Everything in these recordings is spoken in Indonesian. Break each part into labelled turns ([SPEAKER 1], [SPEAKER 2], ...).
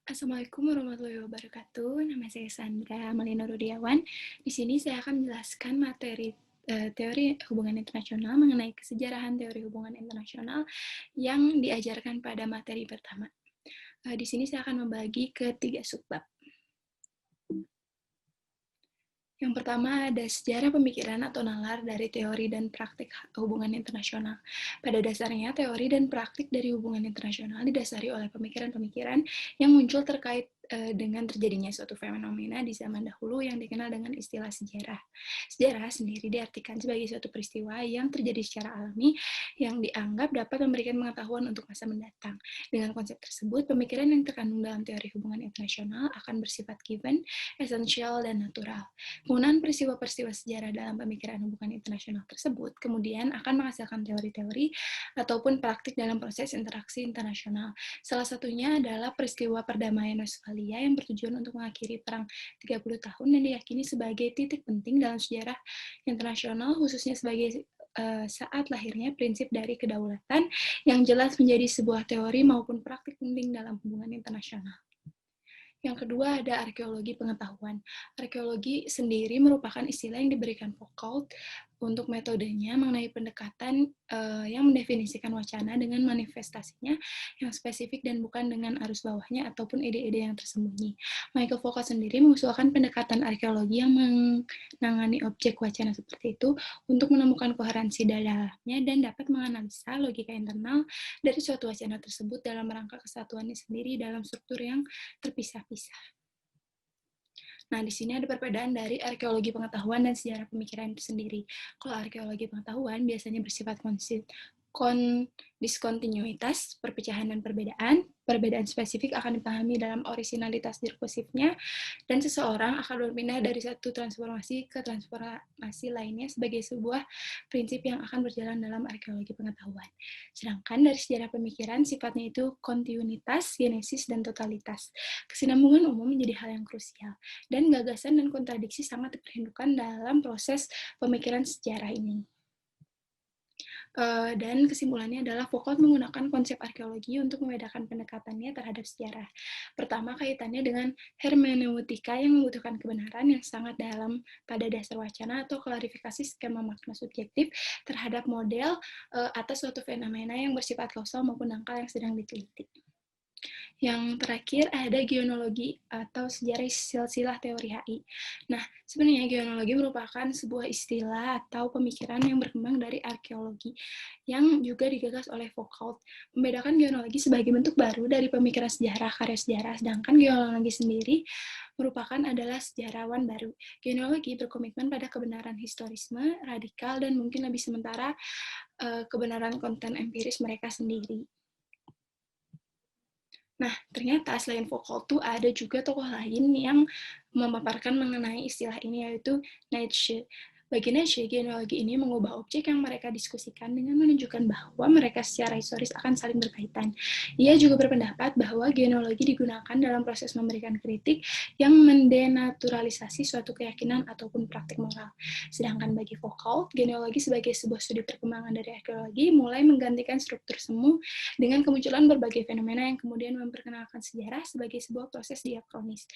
[SPEAKER 1] Assalamualaikum warahmatullahi wabarakatuh. Nama saya Sandra Malino Rudiawan. Di sini saya akan menjelaskan materi teori hubungan internasional mengenai kesejarahan teori hubungan internasional yang diajarkan pada materi pertama. Di sini saya akan membagi ke 3 subbab. Yang pertama ada sejarah pemikiran atau nalar dari teori dan praktik hubungan internasional. Pada dasarnya, teori dan praktik dari hubungan internasional didasari oleh pemikiran-pemikiran yang muncul terkait dengan terjadinya suatu fenomena di zaman dahulu yang dikenal dengan istilah sejarah. Sejarah sendiri diartikan sebagai suatu peristiwa yang terjadi secara alami yang dianggap dapat memberikan pengetahuan untuk masa mendatang. Dengan konsep tersebut, pemikiran yang terkandung dalam teori hubungan internasional akan bersifat given, esensial, dan natural. Penggunaan peristiwa-peristiwa sejarah dalam pemikiran hubungan internasional tersebut kemudian akan menghasilkan teori-teori ataupun praktik dalam proses interaksi internasional. Salah satunya adalah peristiwa perdamaian Westphalia yang bertujuan untuk mengakhiri perang 30 tahun dan diyakini sebagai titik penting dalam sejarah internasional, khususnya sebagai saat lahirnya prinsip dari kedaulatan yang jelas menjadi sebuah teori maupun praktik penting dalam hubungan internasional. Yang kedua ada arkeologi pengetahuan. Arkeologi sendiri merupakan istilah yang diberikan Foucault untuk metodenya mengenai pendekatan yang mendefinisikan wacana dengan manifestasinya yang spesifik dan bukan dengan arus bawahnya ataupun ide-ide yang tersembunyi. Michael Foucault sendiri mengusulkan pendekatan arkeologi yang menangani objek wacana seperti itu untuk menemukan koherensi dalamnya dan dapat menganalisa logika internal dari suatu wacana tersebut dalam rangka kesatuannya sendiri dalam struktur yang terpisah-pisah. Nah, di sini ada perbedaan dari arkeologi pengetahuan dan sejarah pemikiran itu sendiri. Kalau arkeologi pengetahuan biasanya bersifat diskontinuitas, perpecahan dan perbedaan spesifik akan dipahami dalam orisinalitas diskursifnya, dan seseorang akan berpindah dari satu transformasi ke transformasi lainnya sebagai sebuah prinsip yang akan berjalan dalam arkeologi pengetahuan. Sedangkan dari sejarah pemikiran, sifatnya itu kontinuitas, genesis, dan totalitas. Kesinambungan umum menjadi hal yang krusial, dan gagasan dan kontradiksi sangat diperhitungkan dalam proses pemikiran sejarah ini. Dan kesimpulannya adalah Foucault menggunakan konsep arkeologi untuk membedakan pendekatannya terhadap sejarah. Pertama, kaitannya dengan hermeneutika yang membutuhkan kebenaran yang sangat dalam pada dasar wacana atau klarifikasi skema makna subjektif terhadap model atas suatu fenomena yang bersifat kausal maupun dangkal yang sedang diteliti. Yang terakhir ada geonologi atau sejarah silsilah teori HI. Nah, sebenarnya geonologi merupakan sebuah istilah atau pemikiran yang berkembang dari arkeologi yang juga digagas oleh Foucault. Membedakan geonologi sebagai bentuk baru dari pemikiran sejarah karya sejarah, sedangkan geologi sendiri merupakan adalah sejarawan baru. Genealogi berkomitmen pada kebenaran historisme, radikal, dan mungkin lebih sementara kebenaran konten empiris mereka sendiri. Nah, ternyata selain Foucault tuh ada juga tokoh lain yang memaparkan mengenai istilah ini, yaitu Nietzsche. Bagi Nietzsche, genealogi ini mengubah objek yang mereka diskusikan dengan menunjukkan bahwa mereka secara historis akan saling berkaitan. Ia juga berpendapat bahwa genealogi digunakan dalam proses memberikan kritik yang mendenaturalisasi suatu keyakinan ataupun praktik moral. Sedangkan bagi Foucault, genealogi sebagai sebuah studi perkembangan dari arkeologi mulai menggantikan struktur semu dengan kemunculan berbagai fenomena yang kemudian memperkenalkan sejarah sebagai sebuah proses diakronis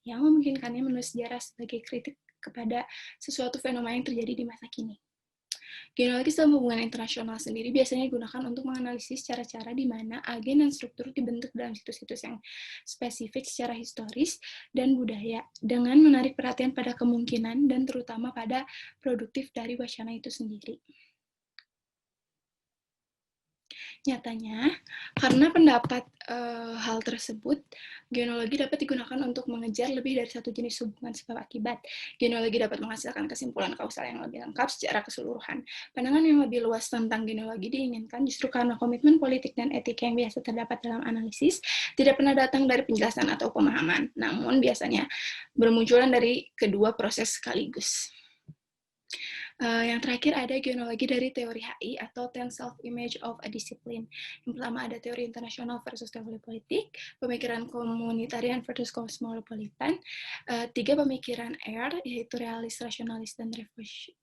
[SPEAKER 1] yang memungkinkannya menulis sejarah sebagai kritik kepada sesuatu fenomena yang terjadi di masa kini. Genealogi dalam hubungan internasional sendiri biasanya digunakan untuk menganalisis cara-cara di mana agen dan struktur dibentuk dalam situs-situs yang spesifik secara historis dan budaya, dengan menarik perhatian pada kemungkinan dan terutama pada produktif dari wacana itu sendiri. Nyatanya, karena pendapat hal tersebut, genealogi dapat digunakan untuk mengejar lebih dari satu jenis hubungan sebab akibat. Genealogi dapat menghasilkan kesimpulan kausal yang lebih lengkap secara keseluruhan. Pandangan yang lebih luas tentang genealogi diinginkan justru karena komitmen politik dan etika yang biasa terdapat dalam analisis tidak pernah datang dari penjelasan atau pemahaman, namun biasanya bermunculan dari kedua proses sekaligus. Yang terakhir ada genealogi dari teori HI atau Ten Self-Image of a Discipline. Yang pertama ada teori internasional versus teori politik, pemikiran komunitarian versus kosmopolitan, 3 pemikiran R, yaitu realis, rasionalis, dan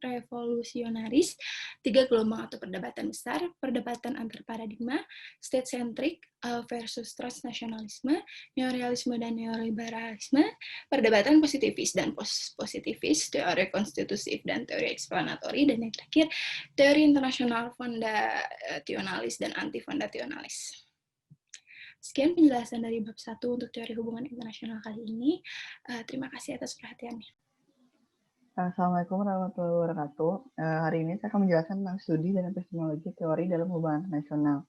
[SPEAKER 1] revolusionaris, 3 gelombang atau perdebatan besar, perdebatan antar paradigma, state-centric, versus transnasionalisme, neorealisme dan neoliberalisme, perdebatan positivis dan post-positivis, teori konstitutif dan teori eksplanatori, dan yang terakhir, teori internasional fondasionalis dan anti-fondasionalis. Sekian penjelasan dari bab 1 untuk teori hubungan internasional kali ini. Terima kasih atas perhatiannya.
[SPEAKER 2] Assalamualaikum warahmatullahi wabarakatuh. Hari ini saya akan menjelaskan tentang studi dan epistemologi teori dalam hubungan internasional.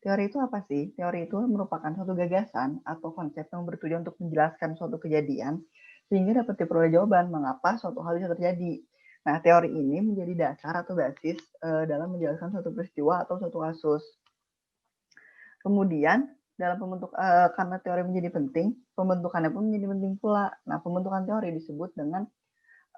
[SPEAKER 2] Teori itu apa sih? Teori itu merupakan suatu gagasan atau konsep yang bertujuan untuk menjelaskan suatu kejadian sehingga dapat diperoleh jawaban mengapa suatu hal bisa terjadi. Nah, teori ini menjadi dasar atau basis dalam menjelaskan suatu peristiwa atau suatu kasus. Kemudian, dalam karena teori menjadi penting, pembentukannya pun menjadi penting pula. Nah, pembentukan teori disebut dengan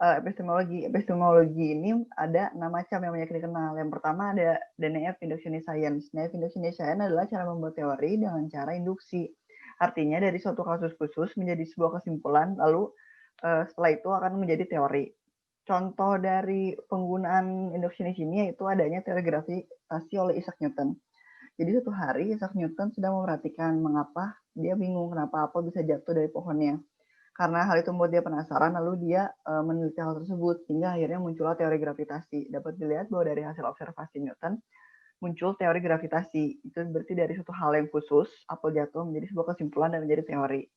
[SPEAKER 2] epistemologi. Epistemologi ini ada 6 macam yang banyak dikenal. Yang pertama ada DNF induction science. DNF induction science adalah cara membuat teori dengan cara induksi. Artinya dari suatu kasus khusus menjadi sebuah kesimpulan, lalu setelah itu akan menjadi teori. Contoh dari penggunaan induction ini yaitu adanya teori gravitasi oleh Isaac Newton. Jadi suatu hari Isaac Newton sedang memperhatikan mengapa dia bingung kenapa apel bisa jatuh dari pohonnya. Karena hal itu membuat dia penasaran, lalu dia meneliti hal tersebut, hingga akhirnya muncullah teori gravitasi. Dapat dilihat bahwa dari hasil observasi Newton, muncul teori gravitasi. Itu berarti dari suatu hal yang khusus, apel jatuh menjadi sebuah kesimpulan dan menjadi teori.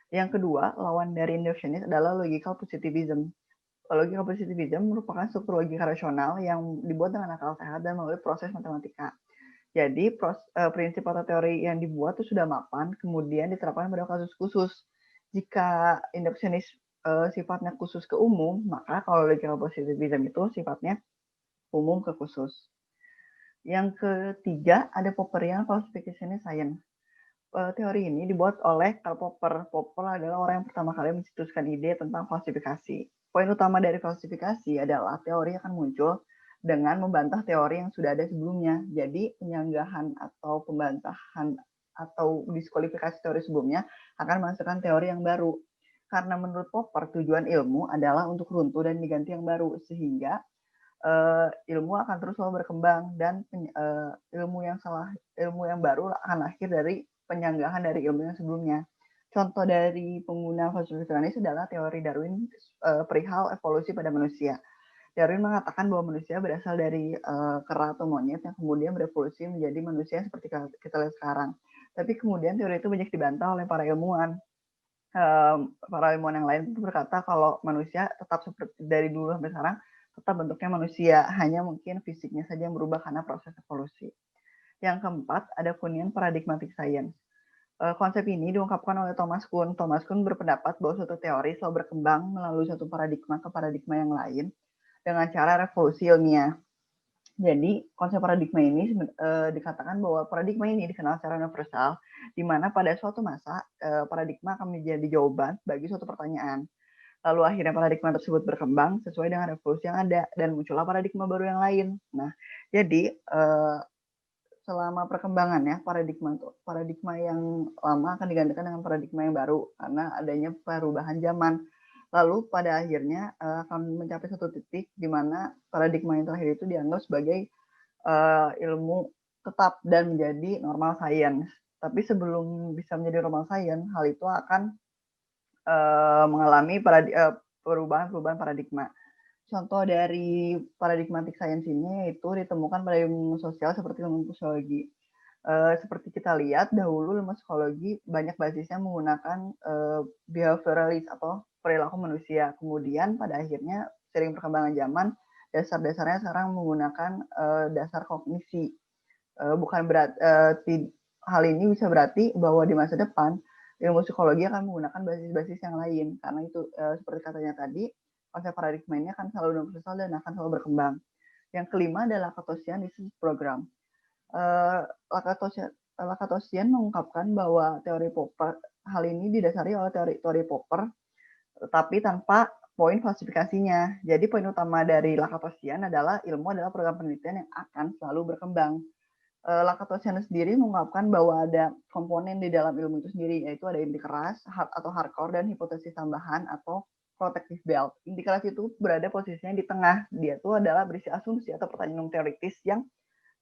[SPEAKER 2] Yang kedua, lawan dari inductionist adalah logical positivism. Logical positivism merupakan struktur logika rasional yang dibuat dengan akal sehat dan melalui proses matematika. Jadi, prinsip atau teori yang dibuat itu sudah mapan, kemudian diterapkan pada kasus khusus. Jika inductionis sifatnya khusus ke umum, maka kalau logical positivism itu sifatnya umum ke khusus. Yang ketiga, ada Popperian falsification science. Teori ini dibuat oleh Karl Popper. Popper adalah orang yang pertama kali mencetuskan ide tentang falsifikasi. Poin utama dari falsifikasi adalah teori akan muncul dengan membantah teori yang sudah ada sebelumnya. Jadi penyanggahan atau pembantahan atau diskualifikasi teori sebelumnya akan menghasilkan teori yang baru. Karena menurut Popper tujuan ilmu adalah untuk runtuh dan diganti yang baru, sehingga ilmu akan terus selalu berkembang dan ilmu yang baru akan lahir dari penyanggahan dari ilmu yang sebelumnya. Contoh dari pengguna falsifikasi adalah teori Darwin perihal evolusi pada manusia. Darwin mengatakan bahwa manusia berasal dari kera atau monyet yang kemudian berevolusi menjadi manusia seperti kita lihat sekarang. Tapi kemudian teori itu banyak dibantah oleh para ilmuwan. Para ilmuwan yang lain itu berkata kalau manusia tetap seperti dari dulu sampai sekarang tetap bentuknya manusia, hanya mungkin fisiknya saja yang berubah karena proses evolusi. Yang keempat, ada Kuhnian paradigmatic science. Konsep ini diungkapkan oleh Thomas Kuhn. Thomas Kuhn berpendapat bahwa suatu teori selalu berkembang melalui satu paradigma ke paradigma yang lain dengan cara revolusi ilmiah. Jadi konsep paradigma ini dikatakan bahwa paradigma ini dikenal secara universal, di mana pada suatu masa paradigma akan menjadi jawaban bagi suatu pertanyaan. Lalu akhirnya paradigma tersebut berkembang sesuai dengan revolusi yang ada dan muncullah paradigma baru yang lain. Nah, jadi selama perkembangannya paradigma yang lama akan digantikan dengan paradigma yang baru karena adanya perubahan zaman. Lalu pada akhirnya akan mencapai satu titik di mana paradigma yang terakhir itu dianggap sebagai ilmu tetap dan menjadi normal science. Tapi sebelum bisa menjadi normal science, hal itu akan mengalami perubahan paradigma. Contoh dari paradigmatic science ini yaitu ditemukan pada ilmu sosial seperti ilmu sosiologi. Seperti kita lihat dahulu ilmu psikologi banyak basisnya menggunakan behavioralist atau perilaku manusia. Kemudian pada akhirnya sering perkembangan zaman dasar-dasarnya sekarang menggunakan dasar kognisi. Hal ini bisa berarti bahwa di masa depan ilmu psikologi akan menggunakan basis-basis yang lain karena itu seperti katanya tadi konsep paradigma ini akan selalu universal dan akan selalu berkembang. Yang kelima adalah Lakatosian Research Program. Lakatosian mengungkapkan bahwa teori Popper hal ini didasari oleh teori Popper tetapi tanpa poin falsifikasinya. Jadi poin utama dari Lakatosian adalah ilmu adalah program penelitian yang akan selalu berkembang. Lakatosian sendiri mengungkapkan bahwa ada komponen di dalam ilmu itu sendiri, yaitu ada inti keras atau hardcore dan hipotesis tambahan atau protective belt. Inti keras itu berada posisinya di tengah. Dia itu adalah berisi asumsi atau pertanyaan teoritis yang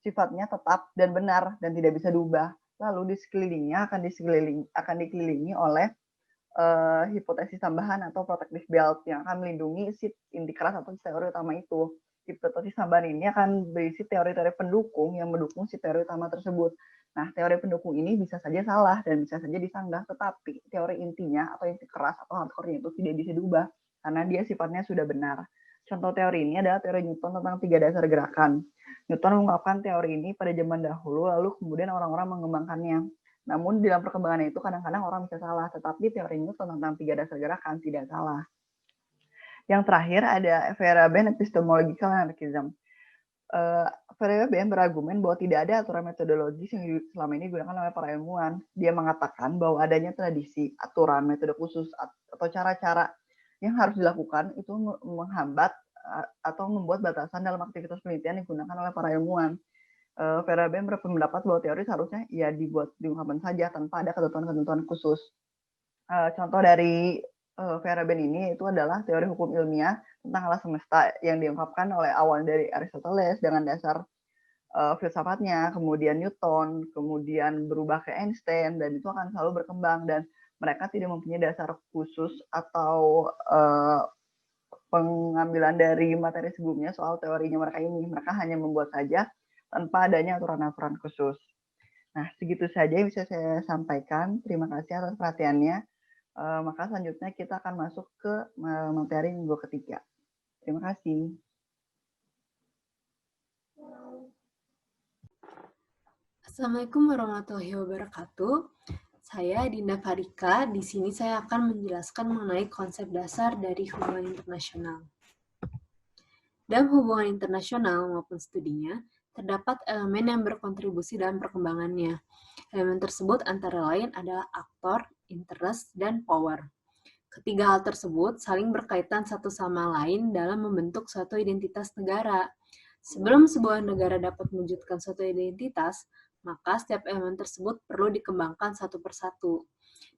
[SPEAKER 2] sifatnya tetap dan benar dan tidak bisa diubah. lalu di sekelilingnya akan dikelilingi oleh hipotesis tambahan atau protective belt yang akan melindungi si inti keras atau teori utama itu. Hipotesis tambahan ini akan berisi teori-teori pendukung yang mendukung si teori utama tersebut. Nah, teori pendukung ini bisa saja salah dan bisa saja disanggah, tetapi teori intinya atau inti keras atau hardcore-nya itu tidak bisa diubah karena dia sifatnya sudah benar. Contoh teori ini adalah teori Newton tentang 3 dasar gerakan. Newton mengungkapkan teori ini pada zaman dahulu, lalu kemudian orang-orang mengembangkannya. Namun dalam perkembangan itu kadang-kadang orang bisa salah, tetapi teori Newton tentang 3 dasar gerakan tidak salah. Yang terakhir ada Feyerabend epistemological anarchism. Feyerabend berargumen bahwa tidak ada aturan metodologis yang selama ini digunakan oleh para ilmuwan. Dia mengatakan bahwa adanya tradisi, aturan, metode khusus, atau cara-cara yang harus dilakukan itu menghambat atau membuat batasan dalam aktivitas penelitian yang digunakan oleh para ilmuwan. Feyerabend berpendapat bahwa teori seharusnya ya diungkapkan saja tanpa ada ketentuan-ketentuan khusus. Contoh dari Feyerabend ini itu adalah teori hukum ilmiah tentang alam semesta yang diungkapkan oleh awal dari Aristoteles dengan dasar filsafatnya, kemudian Newton, kemudian berubah ke Einstein, dan itu akan selalu berkembang dan mereka tidak mempunyai dasar khusus atau pengambilan dari materi sebelumnya soal teorinya mereka ini. Mereka hanya membuat saja tanpa adanya aturan-aturan khusus. Nah, segitu saja yang bisa saya sampaikan. Terima kasih atas perhatiannya. Maka selanjutnya kita akan masuk ke materi minggu ketiga. Terima kasih.
[SPEAKER 3] Assalamualaikum warahmatullahi wabarakatuh. Saya Dinda Farika. Di sini saya akan menjelaskan mengenai konsep dasar dari hubungan internasional. Dalam hubungan internasional maupun studinya, terdapat elemen yang berkontribusi dalam perkembangannya. Elemen tersebut antara lain adalah aktor, interest, dan power. Ketiga hal tersebut saling berkaitan satu sama lain dalam membentuk suatu identitas negara. Sebelum sebuah negara dapat mewujudkan suatu identitas, maka setiap elemen tersebut perlu dikembangkan satu persatu.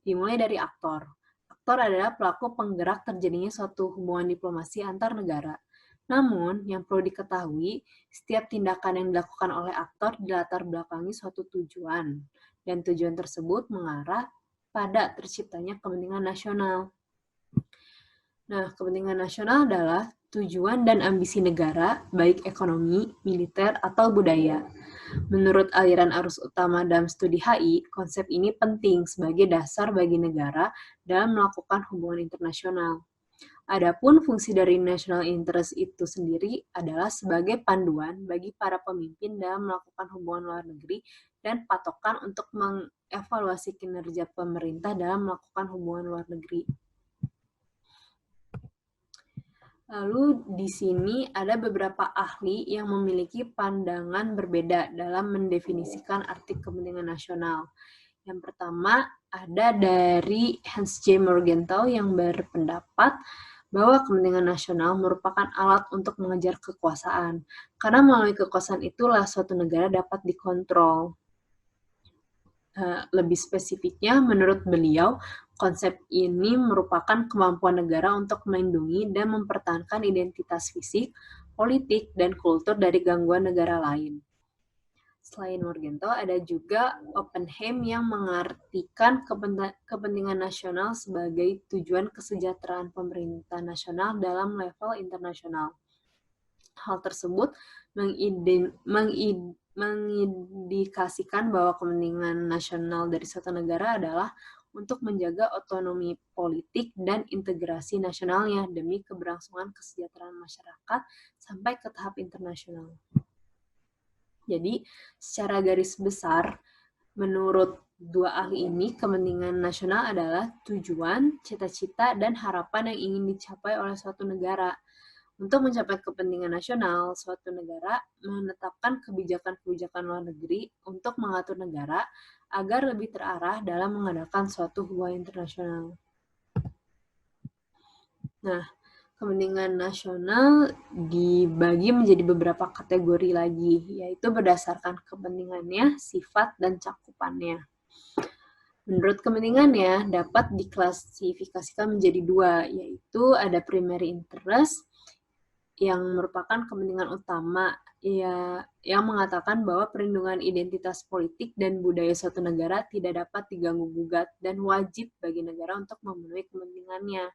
[SPEAKER 3] Dimulai dari aktor. Aktor adalah pelaku penggerak terjadinya suatu hubungan diplomasi antar negara. Namun, yang perlu diketahui, setiap tindakan yang dilakukan oleh aktor dilatar belakangi suatu tujuan, dan tujuan tersebut mengarah pada terciptanya kepentingan nasional. Nah, kepentingan nasional adalah tujuan dan ambisi negara, baik ekonomi, militer, atau budaya. Menurut aliran arus utama dalam studi HI, konsep ini penting sebagai dasar bagi negara dalam melakukan hubungan internasional. Adapun fungsi dari national interest itu sendiri adalah sebagai panduan bagi para pemimpin dalam melakukan hubungan luar negeri dan patokan untuk mengevaluasi kinerja pemerintah dalam melakukan hubungan luar negeri. Lalu di sini ada beberapa ahli yang memiliki pandangan berbeda dalam mendefinisikan arti kepentingan nasional. Yang pertama ada dari Hans J. Morgenthau yang berpendapat bahwa kepentingan nasional merupakan alat untuk mengejar kekuasaan. Karena melalui kekuasaan itulah suatu negara dapat dikontrol. Lebih spesifiknya, menurut beliau, konsep ini merupakan kemampuan negara untuk melindungi dan mempertahankan identitas fisik, politik, dan kultur dari gangguan negara lain. Selain Morgenthau, ada juga Oppenheim yang mengartikan kepentingan nasional sebagai tujuan kesejahteraan pemerintah nasional dalam level internasional. Hal tersebut mengindikasikan bahwa kepentingan nasional dari suatu negara adalah untuk menjaga otonomi politik dan integrasi nasionalnya demi keberlangsungan kesejahteraan masyarakat sampai ke tahap internasional. Jadi, secara garis besar, menurut dua ahli ini, kepentingan nasional adalah tujuan, cita-cita, dan harapan yang ingin dicapai oleh suatu negara. Untuk mencapai kepentingan nasional, suatu negara menetapkan kebijakan-kebijakan luar negeri untuk mengatur negara agar lebih terarah dalam mengadakan suatu hubungan internasional. Nah, kepentingan nasional dibagi menjadi beberapa kategori lagi, yaitu berdasarkan kepentingannya, sifat, dan cakupannya. Menurut kepentingannya, dapat diklasifikasikan menjadi dua, yaitu ada primary interest yang merupakan kepentingan utama yang mengatakan bahwa perlindungan identitas politik dan budaya suatu negara tidak dapat diganggu-gugat dan wajib bagi negara untuk memenuhi kepentingannya.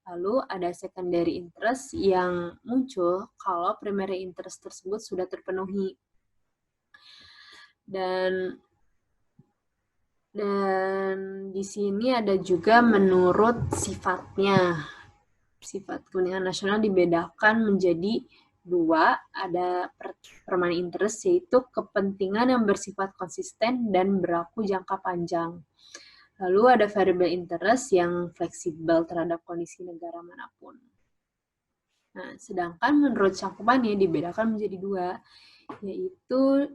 [SPEAKER 3] Lalu ada secondary interest yang muncul kalau primary interest tersebut sudah terpenuhi. Dan di sini ada juga menurut sifatnya. Sifat kepentingan nasional dibedakan menjadi dua, ada permanent interest, yaitu kepentingan yang bersifat konsisten dan berlaku jangka panjang. Lalu ada variable interest yang fleksibel terhadap kondisi negara manapun. Nah, sedangkan menurut cakupannya dibedakan menjadi dua, yaitu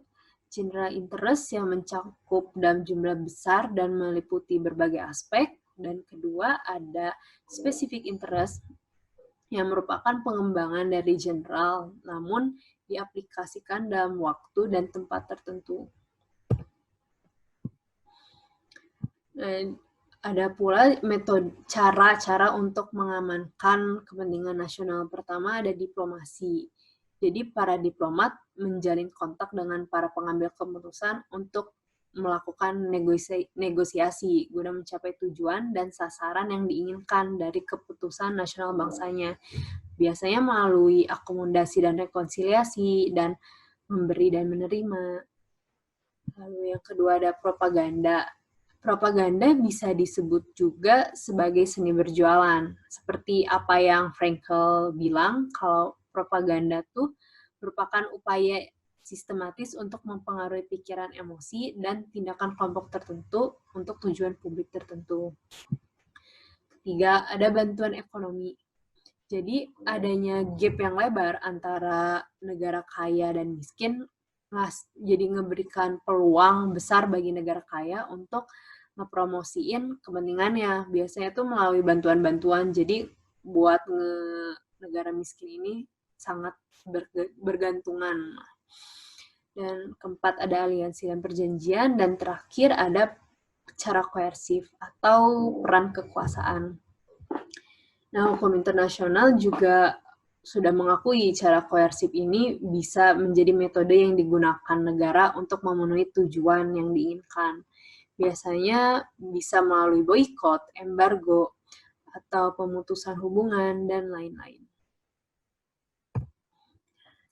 [SPEAKER 3] general interest yang mencakup dalam jumlah besar dan meliputi berbagai aspek, dan kedua ada specific interest yang merupakan pengembangan dari general, namun diaplikasikan dalam waktu dan tempat tertentu. Ada pula metode cara untuk mengamankan kepentingan nasional. Pertama ada diplomasi. Jadi para diplomat menjalin kontak dengan para pengambil keputusan untuk melakukan negosiasi guna mencapai tujuan dan sasaran yang diinginkan dari keputusan nasional bangsanya. Biasanya melalui akomodasi dan rekonsiliasi dan memberi dan menerima. Lalu yang kedua ada propaganda. Propaganda bisa disebut juga sebagai seni berjualan. Seperti apa yang Frankl bilang, kalau propaganda itu merupakan upaya sistematis untuk mempengaruhi pikiran, emosi, dan tindakan kelompok tertentu untuk tujuan publik tertentu. Ketiga, ada bantuan ekonomi. Jadi adanya gap yang lebar antara negara kaya dan miskin, jadi memberikan peluang besar bagi negara kaya untuk ngepromosiin kepentingannya. Biasanya itu melalui bantuan-bantuan. Jadi buat negara miskin ini sangat bergantungan. Dan keempat ada aliansi dan perjanjian. Dan terakhir ada cara koersif atau peran kekuasaan. Nah, hukum internasional juga sudah mengakui cara koersif ini bisa menjadi metode yang digunakan negara untuk memenuhi tujuan yang diinginkan. Biasanya bisa melalui boikot, embargo, atau pemutusan hubungan, dan lain-lain.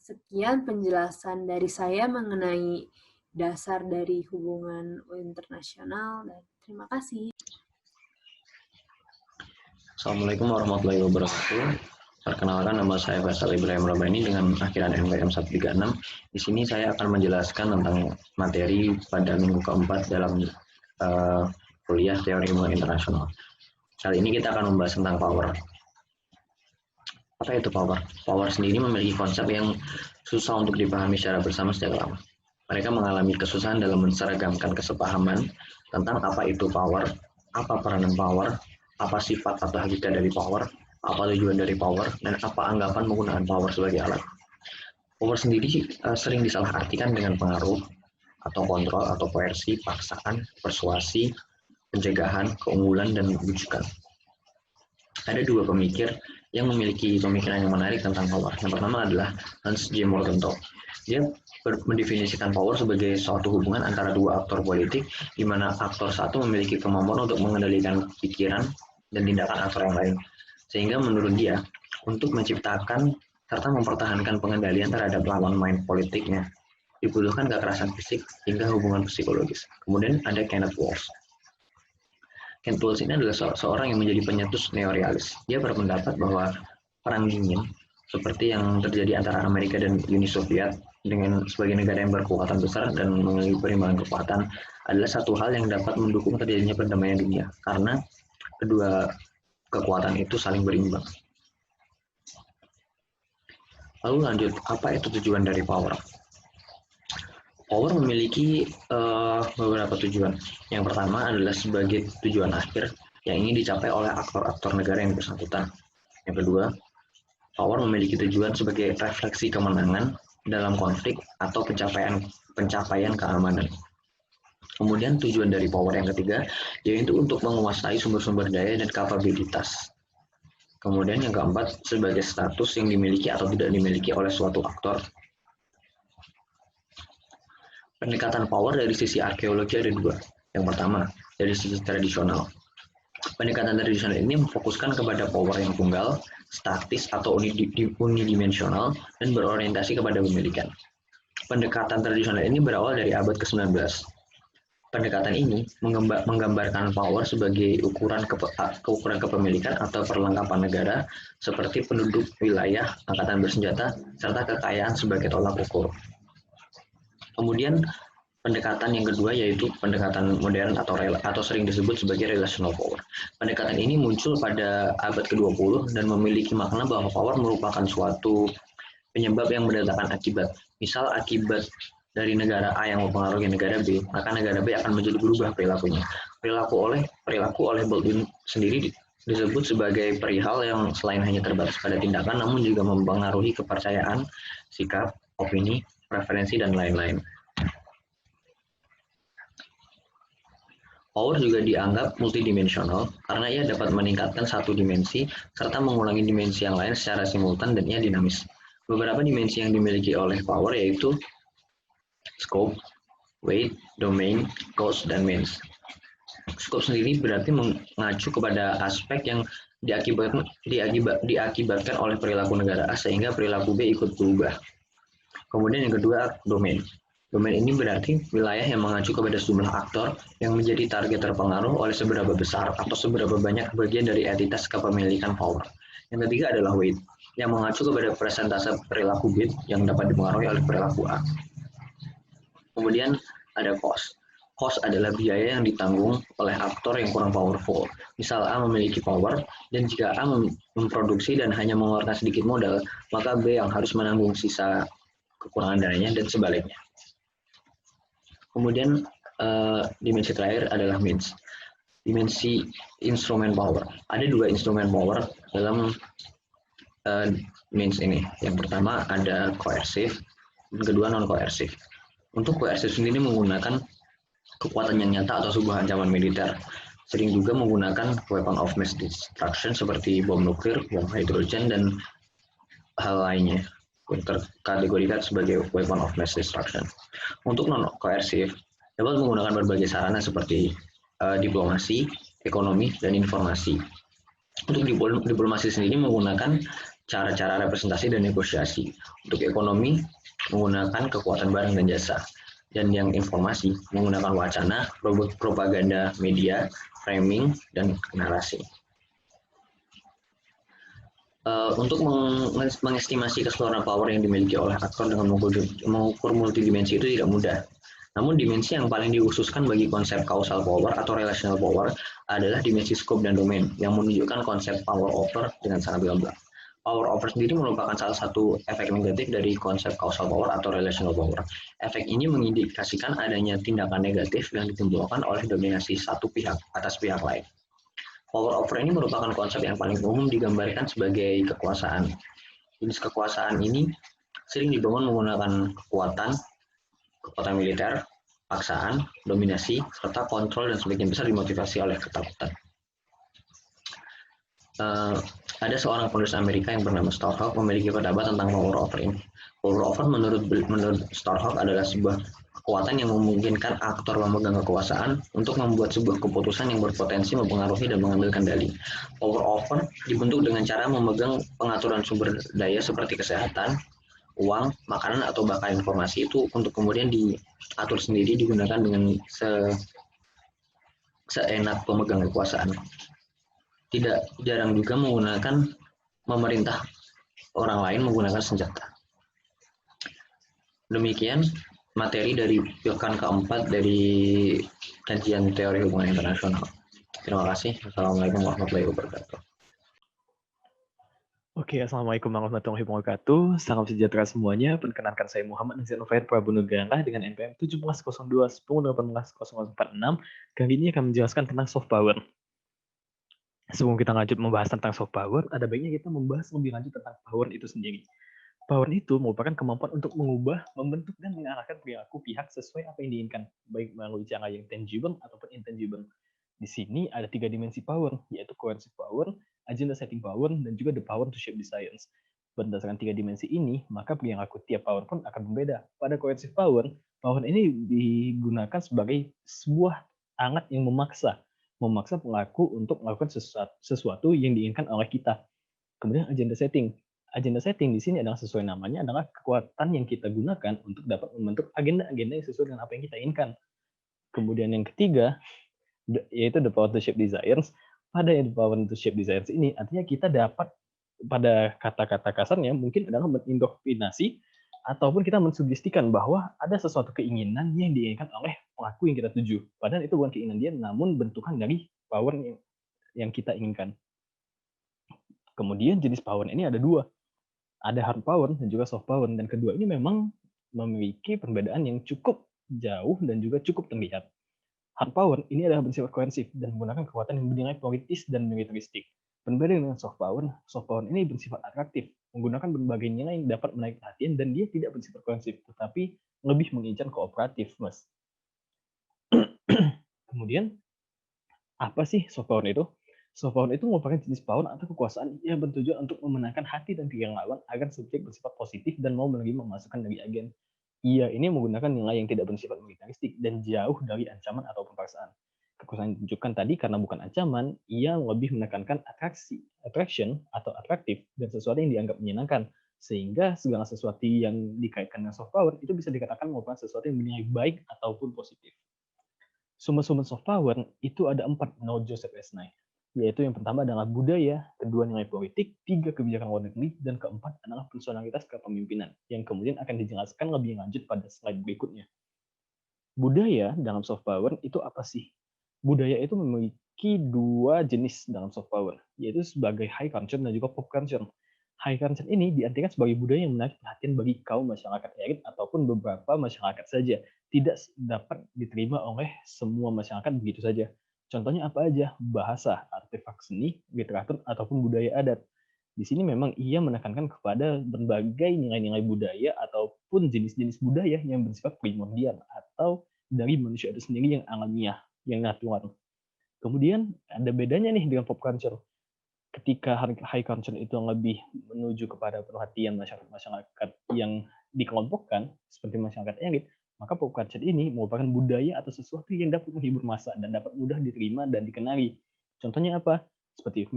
[SPEAKER 3] Sekian penjelasan dari saya mengenai dasar dari hubungan internasional, dan terima kasih.
[SPEAKER 4] Assalamualaikum warahmatullahi wabarakatuh. Perkenalkan, nama saya Faisal Ibrahim Rabbani dengan akhiran NPM 136. Di sini saya akan menjelaskan tentang materi pada minggu keempat dalam kuliah teori hubungan internasional. Kali ini kita akan membahas tentang power. Apa itu power? Power sendiri memiliki konsep yang susah untuk dipahami secara bersama sejak lama. Mereka mengalami kesusahan dalam menseragamkan kesepahaman tentang apa itu power, apa peranan power, apa sifat atau hakikat dari power, apa tujuan dari power, dan apa anggapan menggunakan power sebagai alat. Power sendiri sering disalahartikan dengan pengaruh, atau kontrol, atau koersi, paksaan, persuasi, pencegahan, keunggulan, dan bujukan. Ada dua pemikir yang memiliki pemikiran yang menarik tentang power. Yang pertama adalah Hans J. Morgenthau. Dia mendefinisikan power sebagai suatu hubungan antara dua aktor politik, di mana aktor satu memiliki kemampuan untuk mengendalikan pikiran dan tindakan aktor yang lain. Sehingga menurut dia, untuk menciptakan serta mempertahankan pengendalian terhadap lawan main politiknya, dibutuhkan kekerasan fisik hingga hubungan psikologis. Kemudian ada Kenneth Walsh. Kenneth Walsh ini adalah seorang yang menjadi penyetus neorealis. Dia berpendapat bahwa perang dingin, seperti yang terjadi antara Amerika dan Uni Soviet, dengan sebagai negara yang berkekuatan besar dan memiliki perimbangan kekuatan, adalah satu hal yang dapat mendukung terjadinya perdamaian dunia, karena kedua kekuatan itu saling berimbang. Lalu lanjut, apa itu tujuan dari power? Power memiliki beberapa tujuan. Yang pertama adalah sebagai tujuan akhir yang ingin dicapai oleh aktor-aktor negara yang bersangkutan. Yang kedua, power memiliki tujuan sebagai refleksi kemenangan dalam konflik atau pencapaian keamanan. Kemudian tujuan dari power yang ketiga yaitu untuk menguasai sumber-sumber daya dan kapabilitas. Kemudian yang keempat, sebagai status yang dimiliki atau tidak dimiliki oleh suatu aktor. Pendekatan power dari sisi arkeologi ada dua. Yang pertama, dari sisi tradisional. Pendekatan tradisional ini memfokuskan kepada power yang tunggal, statis atau unidimensional, dan berorientasi kepada pemilikan. Pendekatan tradisional ini berawal dari abad ke-19. Pendekatan ini menggambarkan power sebagai ukuran kepemilikan atau perlengkapan negara seperti penduduk wilayah, angkatan bersenjata, serta kekayaan sebagai tolak ukur. Kemudian pendekatan yang kedua yaitu pendekatan modern atau sering disebut sebagai relational power. Pendekatan ini muncul pada abad ke-20 dan memiliki makna bahwa power merupakan suatu penyebab yang mendatangkan akibat. Misal akibat dari negara A yang mempengaruhi negara B, maka negara B akan menjadi berubah perilakunya. Perilaku oleh Baldwin sendiri disebut sebagai perihal yang selain hanya terbatas pada tindakan, namun juga mempengaruhi kepercayaan, sikap, opini, preferensi, dan lain-lain. Power juga dianggap multidimensional karena ia dapat meningkatkan satu dimensi serta mengulangi dimensi yang lain secara simultan dan ia dinamis. Beberapa dimensi yang dimiliki oleh power yaitu scope, weight, domain, cause, dan means. Scope sendiri berarti mengacu kepada aspek yang diakibatkan oleh perilaku negara A sehingga perilaku B ikut berubah. Kemudian yang kedua, domain. Domain ini berarti wilayah yang mengacu kepada sejumlah aktor yang menjadi target terpengaruh oleh seberapa besar atau seberapa banyak bagian dari entitas kepemilikan power. Yang ketiga adalah weight, yang mengacu kepada persentase perilaku B yang dapat dipengaruhi oleh perilaku A. Kemudian ada cost. Cost adalah biaya yang ditanggung oleh aktor yang kurang powerful. Misal A memiliki power, dan jika A memproduksi dan hanya mengeluarkan sedikit modal, maka B yang harus menanggung sisa kekurangan dananya dan sebaliknya. Kemudian dimensi terakhir adalah means. Dimensi instrumen power. Ada dua instrumen power dalam means ini. Yang pertama ada coercive, dan kedua non-coercive. Untuk coercive sendiri menggunakan kekuatan yang nyata atau sebuah ancaman militer. Sering juga menggunakan weapon of mass destruction seperti bom nuklir, bom hidrogen, dan hal lainnya. Terkategorikan sebagai weapon of mass destruction. Untuk non-coercive, dapat menggunakan berbagai sarana seperti diplomasi, ekonomi, dan informasi. Untuk diplomasi sendiri menggunakan cara-cara representasi dan negosiasi. Untuk ekonomi, menggunakan kekuatan barang dan jasa. Dan yang informasi, menggunakan wacana, propaganda media, framing, dan narasi. Untuk mengestimasi keseluruhan power yang dimiliki oleh aktor dengan mengukur multidimensi itu tidak mudah. Namun dimensi yang paling dikhususkan bagi konsep causal power atau relational power adalah dimensi scope dan domain yang menunjukkan konsep power over dengan sangat gamblang. Power over sendiri merupakan salah satu efek negatif dari konsep causal power atau relational power. Efek ini mengindikasikan adanya tindakan negatif yang ditimbulkan oleh dominasi satu pihak atas pihak lain. Power over ini merupakan konsep yang paling umum digambarkan sebagai kekuasaan. Jenis kekuasaan ini sering dibangun menggunakan kekuatan militer, paksaan, dominasi, serta kontrol dan sebagian besar dimotivasi oleh ketakutan. Ada seorang penulis Amerika yang bernama Starhawk memiliki pendapat tentang power over ini. Power over menurut Starhawk adalah sebuah kekuatan yang memungkinkan aktor memegang kekuasaan untuk membuat sebuah keputusan yang berpotensi mempengaruhi dan mengambil kendali. Power over dibentuk dengan cara memegang pengaturan sumber daya seperti kesehatan, uang, makanan, atau bahkan informasi itu untuk kemudian diatur sendiri, digunakan dengan seenak pemegang kekuasaan. Tidak jarang juga menggunakan memerintah orang lain menggunakan senjata. Demikian materi dari pekan keempat dari kajian teori hubungan internasional. Terima kasih. Assalamualaikum warahmatullahi wabarakatuh.
[SPEAKER 5] Oke, Assalamualaikum warahmatullahi wabarakatuh. Salam sejahtera semuanya. Perkenalkan saya Muhammad Nazir Novair Prabu Negara dengan NPM 170210180046. Kali ini akan menjelaskan tentang soft power. Sebelum kita lanjut membahas tentang soft power, ada baiknya kita membahas lebih lanjut tentang power itu sendiri. Power itu merupakan kemampuan untuk mengubah, membentuk, dan mengarahkan perilaku pihak sesuai apa yang diinginkan, baik melalui cara yang tangible ataupun intangible. Di sini ada 3 dimensi power, yaitu coercive power, agenda setting power, dan juga the power to shape the science. Berdasarkan 3 dimensi ini, maka perilaku tiap power pun akan berbeda. Pada coercive power, power ini digunakan sebagai sebuah alat yang memaksa pelaku untuk melakukan sesuatu yang diinginkan oleh kita. Kemudian agenda setting. Agenda setting di sini adalah sesuai namanya adalah kekuatan yang kita gunakan untuk dapat membentuk agenda-agenda yang sesuai dengan apa yang kita inginkan. Kemudian yang ketiga, yaitu the power to shape desires. Pada the power to shape desires ini, artinya kita dapat, pada kata-kata kasarnya, mungkin adalah mengindoktrinasi ataupun kita mensugestikan bahwa ada sesuatu keinginan yang diinginkan oleh pelaku yang kita tuju. Padahal itu bukan keinginan dia, namun bentukan dari power yang kita inginkan. Kemudian jenis power ini ada 2. Ada hard power dan juga soft power. Dan kedua ini memang memiliki perbedaan yang cukup jauh dan juga cukup terlihat. Hard power ini adalah bersifat koerensif dan menggunakan kekuatan yang bernilai politis dan militeristik. Berbeda dengan soft power ini bersifat atraktif, menggunakan berbagai nilai yang dapat menarik perhatian dan dia tidak bersifat koerensif, tetapi lebih mengincar kooperatif, Mas. Kemudian, apa sih soft power itu? Soft power itu merupakan jenis power atau kekuasaan yang bertujuan untuk memenangkan hati dan pikiran lawan agar subjek bersifat positif dan mau menerima masukan dari agen. Ia ini menggunakan nilai yang tidak bersifat militeristik dan jauh dari ancaman ataupun paksaan. Kekuasaan yang ditunjukkan tadi karena bukan ancaman, ia lebih menekankan attraction atau atraktif dan sesuatu yang dianggap menyenangkan. Sehingga segala sesuatu yang dikaitkan dengan soft power itu bisa dikatakan merupakan sesuatu yang bernilai baik ataupun positif. Sumber-sumber soft power itu ada 4 menurut Joseph Esnay, yaitu yang pertama adalah budaya, kedua nilai politik, 3 kebijakan luar negeri, dan keempat adalah personalitas kepemimpinan, yang kemudian akan dijelaskan lebih lanjut pada slide berikutnya. Budaya dalam soft power itu apa sih? Budaya itu memiliki 2 jenis dalam soft power, yaitu sebagai high culture dan juga pop culture. High culture ini diartikan sebagai budaya yang menarik perhatian bagi kaum masyarakat elit ataupun beberapa masyarakat saja, tidak dapat diterima oleh semua masyarakat begitu saja. Contohnya apa aja? Bahasa, artefak seni, literatur, ataupun budaya adat. Di sini memang ia menekankan kepada berbagai nilai-nilai budaya ataupun jenis-jenis budaya yang bersifat primordial atau dari manusia itu sendiri yang alamiah, yang natural. Kemudian ada bedanya nih dengan pop culture. Ketika high culture itu lebih menuju kepada perhatian masyarakat yang dikelompokkan, seperti masyarakat elit, maka pop culture ini merupakan budaya atau sesuatu yang dapat menghibur massa dan dapat mudah diterima dan dikenali. Contohnya apa? Seperti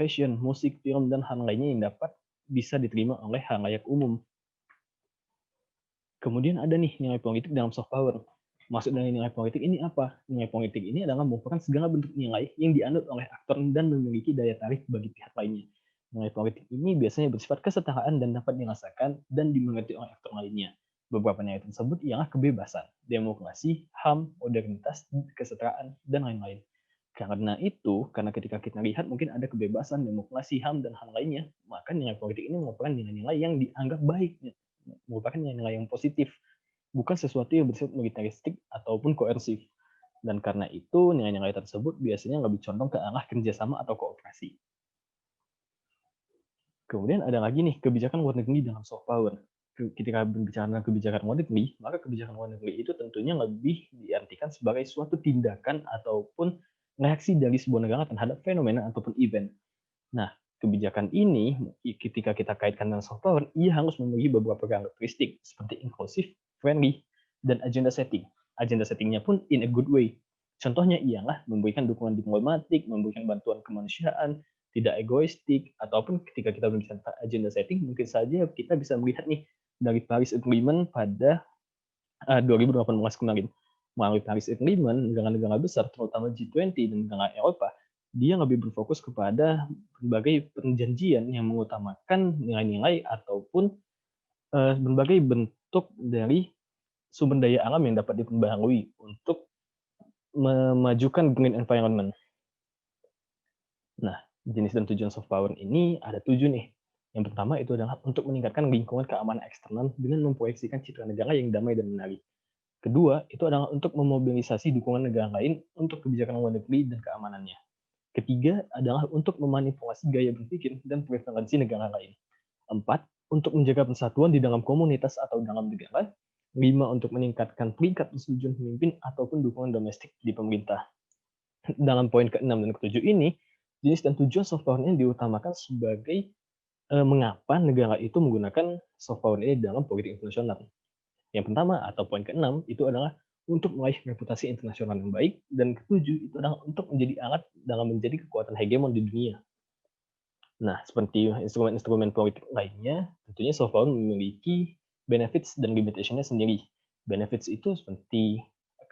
[SPEAKER 5] fashion, musik, film, dan hal lainnya yang dapat bisa diterima oleh halayak umum. Kemudian ada nih nilai politik dalam soft power. Maksud dari nilai politik ini apa? Nilai politik ini adalah merupakan segala bentuk nilai yang dianut oleh aktor dan memiliki daya tarik bagi pihak lainnya. Nilai politik ini biasanya bersifat kesetaraan dan dapat dirasakan dan dimengerti oleh aktor lainnya. Beberapa nilai tersebut ialah kebebasan, demokrasi, HAM, modernitas, kesetaraan, dan lain-lain. Karena ketika kita lihat mungkin ada kebebasan, demokrasi, HAM, dan hal lainnya, maka nilai politik ini merupakan nilai-nilai yang dianggap baik, merupakan nilai-nilai yang positif, bukan sesuatu yang bersifat militeristik ataupun koersif. Dan karena itu, nilai-nilai tersebut biasanya lebih condong ke arah kerjasama atau kooperasi. Kemudian ada lagi nih, kebijakan luar negeri dalam soft power. Ketika berbicara tentang kebijakan luar negeri, maka kebijakan luar negeri itu tentunya lebih diartikan sebagai suatu tindakan ataupun reaksi dari sebuah negara terhadap fenomena ataupun event. Nah, kebijakan ini, ketika kita kaitkan dengan soft power, ia harus memiliki beberapa karakteristik, seperti inklusif, friendly, dan agenda setting. Agenda settingnya pun in a good way. Contohnya ialah memberikan dukungan diplomatik, memberikan bantuan kemanusiaan, tidak egoistik, ataupun ketika kita berbicara tentang agenda setting, mungkin saja kita bisa melihat nih dari Paris Agreement pada 2018 kemarin. Melalui Paris Agreement, negara-negara besar, terutama G20 dan negara Eropa, dia lebih berfokus kepada berbagai perjanjian yang mengutamakan nilai-nilai ataupun berbagai bentuk dari sumber daya alam yang dapat diperbaharui untuk memajukan green environment. Nah, jenis dan tujuan soft power ini ada 7 nih. Yang pertama itu adalah untuk meningkatkan lingkungan keamanan eksternal dengan memproyeksikan citra negara yang damai dan menarik. Kedua, itu adalah untuk memobilisasi dukungan negara lain untuk kebijakan luar negeri dan keamanannya. Ketiga adalah untuk memanipulasi gaya berpikir dan preferensi negara lain. 4, untuk menjaga persatuan di dalam komunitas atau dalam negara. 5, untuk meningkatkan peringkat persetujuan pemimpin ataupun dukungan domestik di pemerintah. Dalam poin ke-6 dan ke-7 ini, jenis dan tujuan soft power ini diutamakan sebagai mengapa negara itu menggunakan soft power ini dalam politik internasional. Yang pertama atau poin ke-6 itu adalah untuk meraih reputasi internasional yang baik, dan ke-7 itu adalah untuk menjadi alat dalam menjadi kekuatan hegemon di dunia. Nah, seperti instrumen-instrumen politik lainnya, tentunya soft power memiliki benefits dan limitation-nya sendiri. Benefits itu seperti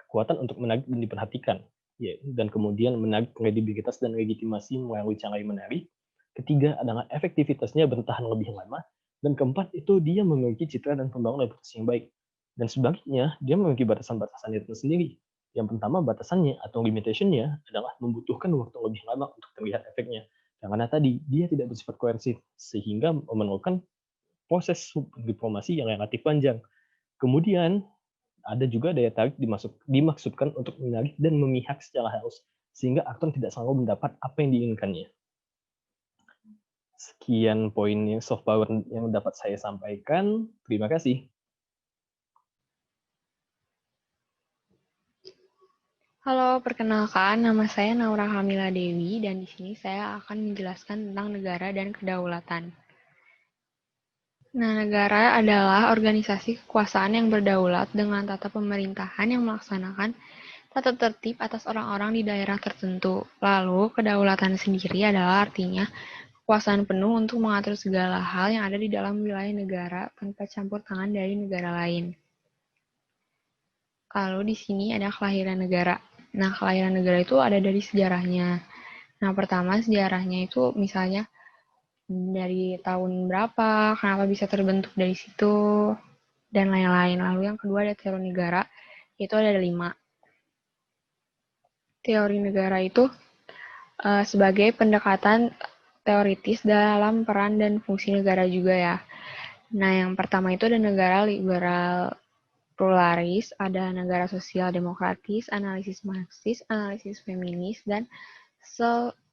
[SPEAKER 5] kekuatan untuk menarik dan diperhatikan, ya, dan kemudian menarik kredibilitas dan legitimasi melalui cara yang menarik. Ketiga adalah efektivitasnya bertahan lebih lama, dan keempat itu dia memiliki citra dan pembangunan reputasi yang baik. Dan sebaliknya, dia memiliki batasan-batasan itu sendiri. Yang pertama, batasannya atau limitation-nya adalah membutuhkan waktu lebih lama untuk terlihat efeknya. Karena tadi, dia tidak bersifat koerensif, sehingga memerlukan proses diplomasi yang relatif panjang. Kemudian, ada juga daya tarik dimaksudkan untuk menarik dan memihak secara halus, sehingga aktor tidak selalu mendapat apa yang diinginkannya. Sekian poin yang soft power yang dapat saya sampaikan. Terima kasih.
[SPEAKER 6] Halo, perkenalkan nama saya Naura Hamila Dewi dan di sini saya akan menjelaskan tentang negara dan kedaulatan. Nah, negara adalah organisasi kekuasaan yang berdaulat dengan tata pemerintahan yang melaksanakan tata tertib atas orang-orang di daerah tertentu. Lalu, kedaulatan sendiri adalah artinya kekuasaan penuh untuk mengatur segala hal yang ada di dalam wilayah negara tanpa campur tangan dari negara lain. Lalu di sini ada kelahiran negara. Nah, kelahiran negara itu ada dari sejarahnya. Nah, pertama sejarahnya itu misalnya dari tahun berapa, kenapa bisa terbentuk dari situ, dan lain-lain. Lalu yang kedua ada teori negara, itu ada 5. Teori negara itu sebagai pendekatan teoritis dalam peran dan fungsi negara juga ya. Nah, yang pertama itu ada negara liberal pluralis, ada negara sosial demokratis, analisis Marxis, analisis feminis, dan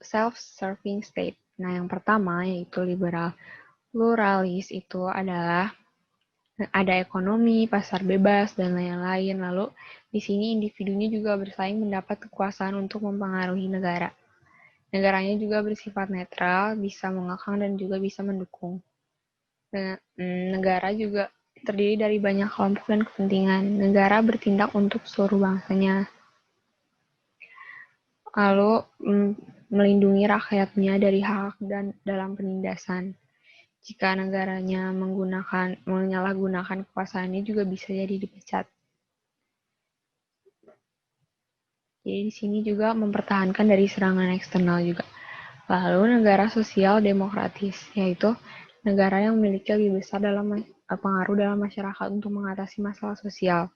[SPEAKER 6] self-serving state. Nah, yang pertama yaitu liberal pluralis itu adalah ada ekonomi, pasar bebas, dan lain-lain. Lalu di sini individunya juga bersaing mendapat kekuasaan untuk mempengaruhi negara. Negaranya juga bersifat netral, bisa mengekang dan juga bisa mendukung. Negara juga terdiri dari banyak kelompok dan kepentingan. Negara bertindak untuk seluruh bangsanya. Lalu melindungi rakyatnya dari hak dan dalam penindasan. Jika negaranya menyalahgunakan kekuasaannya juga bisa jadi dipecat. Jadi di sini juga mempertahankan dari serangan eksternal juga. Lalu negara sosial demokratis, yaitu negara yang memiliki lebih besar dalam pengaruh dalam masyarakat untuk mengatasi masalah sosial.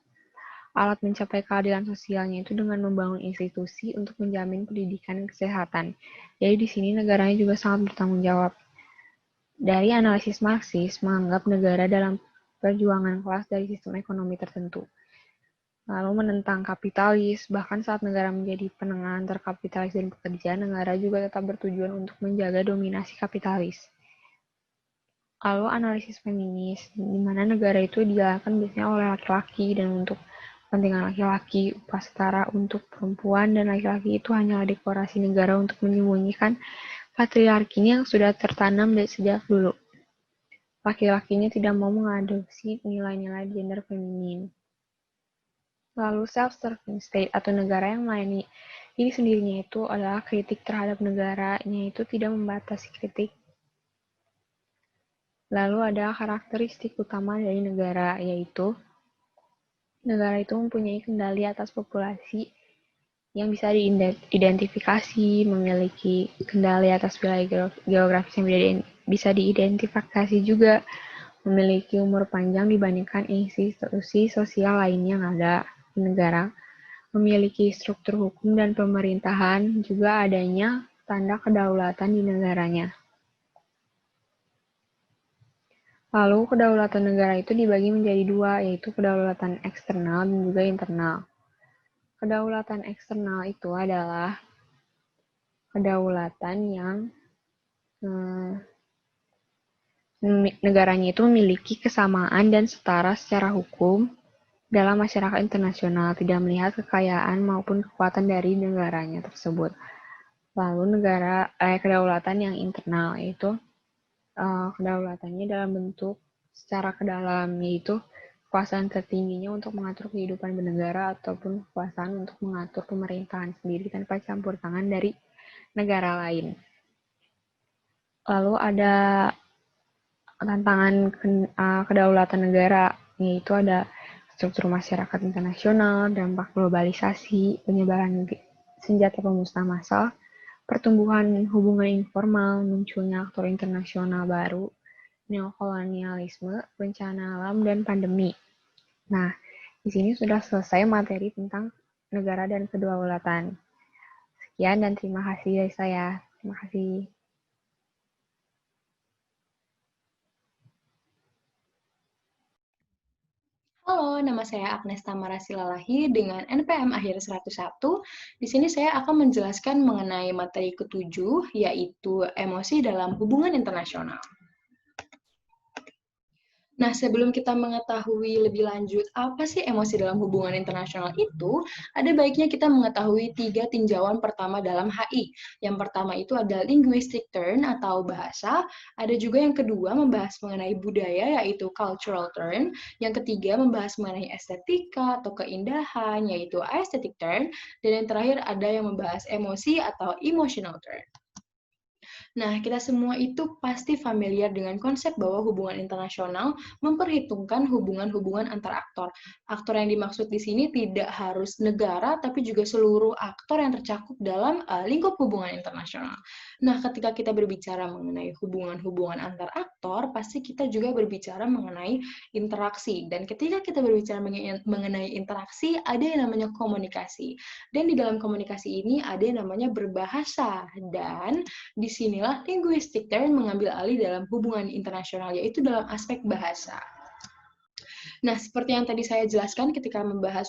[SPEAKER 6] Alat mencapai keadilan sosialnya itu dengan membangun institusi untuk menjamin pendidikan dan kesehatan. Jadi di sini negaranya juga sangat bertanggung jawab. Dari analisis Marxis menganggap negara dalam perjuangan kelas dari sistem ekonomi tertentu. Lalu menentang kapitalis, bahkan saat negara menjadi penengah antar kapitalis dan pekerja, negara juga tetap bertujuan untuk menjaga dominasi kapitalis. Lalu analisis feminis, di mana negara itu dijalankan biasanya oleh laki-laki dan untuk kepentingan laki-laki, upah setara untuk perempuan, dan laki-laki itu hanyalah dekorasi negara untuk menyembunyikan patriarkinya yang sudah tertanam dari sejak dulu. Laki-lakinya tidak mau mengadopsi nilai-nilai gender feminin. Lalu self-serving state atau negara yang melayani diri sendirinya itu adalah kritik terhadap negaranya itu tidak membatasi kritik. Lalu ada karakteristik utama dari negara, yaitu negara itu mempunyai kendali atas populasi yang bisa diidentifikasi, memiliki kendali atas wilayah geografis yang bisa diidentifikasi juga, memiliki umur panjang dibandingkan institusi sosial lainnya yang ada di negara, memiliki struktur hukum dan pemerintahan, juga adanya tanda kedaulatan di negaranya. Lalu kedaulatan negara itu dibagi menjadi 2, yaitu kedaulatan eksternal dan juga internal. Kedaulatan eksternal itu adalah kedaulatan yang negaranya itu memiliki kesamaan dan setara secara hukum dalam masyarakat internasional, tidak melihat kekayaan maupun kekuatan dari negaranya tersebut. Lalu kedaulatan yang internal, yaitu kedaulatannya dalam bentuk secara ke dalam, yaitu kekuasaan tertingginya untuk mengatur kehidupan bernegara ataupun kekuasaan untuk mengatur pemerintahan sendiri tanpa campur tangan dari negara lain. Lalu ada tantangan kedaulatan negara, yaitu ada struktur masyarakat internasional, dampak globalisasi, penyebaran senjata pemusnah massal, pertumbuhan hubungan informal, munculnya aktor internasional baru, neokolonialisme, bencana alam, dan pandemi. Nah, di sini sudah selesai materi tentang negara dan kedaulatan. Sekian dan terima kasih dari saya. Terima kasih.
[SPEAKER 7] Halo, nama saya Agnes Tamara Silalahi dengan NPM akhir 101. Di sini saya akan menjelaskan mengenai materi ke-7, yaitu emosi dalam hubungan internasional. Nah, sebelum kita mengetahui lebih lanjut apa sih emosi dalam hubungan internasional itu, ada baiknya kita mengetahui 3 tinjauan pertama dalam HI. Yang pertama itu ada linguistic turn atau bahasa, ada juga yang kedua membahas mengenai budaya yaitu cultural turn, yang ketiga membahas mengenai estetika atau keindahan yaitu aesthetic turn, dan yang terakhir ada yang membahas emosi atau emotional turn. Nah, kita semua itu pasti familiar dengan konsep bahwa hubungan internasional memperhitungkan hubungan-hubungan antar aktor. Aktor yang dimaksud di sini tidak harus negara, tapi juga seluruh aktor yang tercakup dalam lingkup hubungan internasional. Nah, ketika kita berbicara mengenai hubungan-hubungan antar aktor, pasti kita juga berbicara mengenai interaksi. Dan ketika kita berbicara mengenai interaksi, ada yang namanya komunikasi. Dan di dalam komunikasi ini ada yang namanya berbahasa. Dan disinilah linguistic turn mengambil alih dalam hubungan internasional, yaitu dalam aspek bahasa. Nah, seperti yang tadi saya jelaskan ketika membahas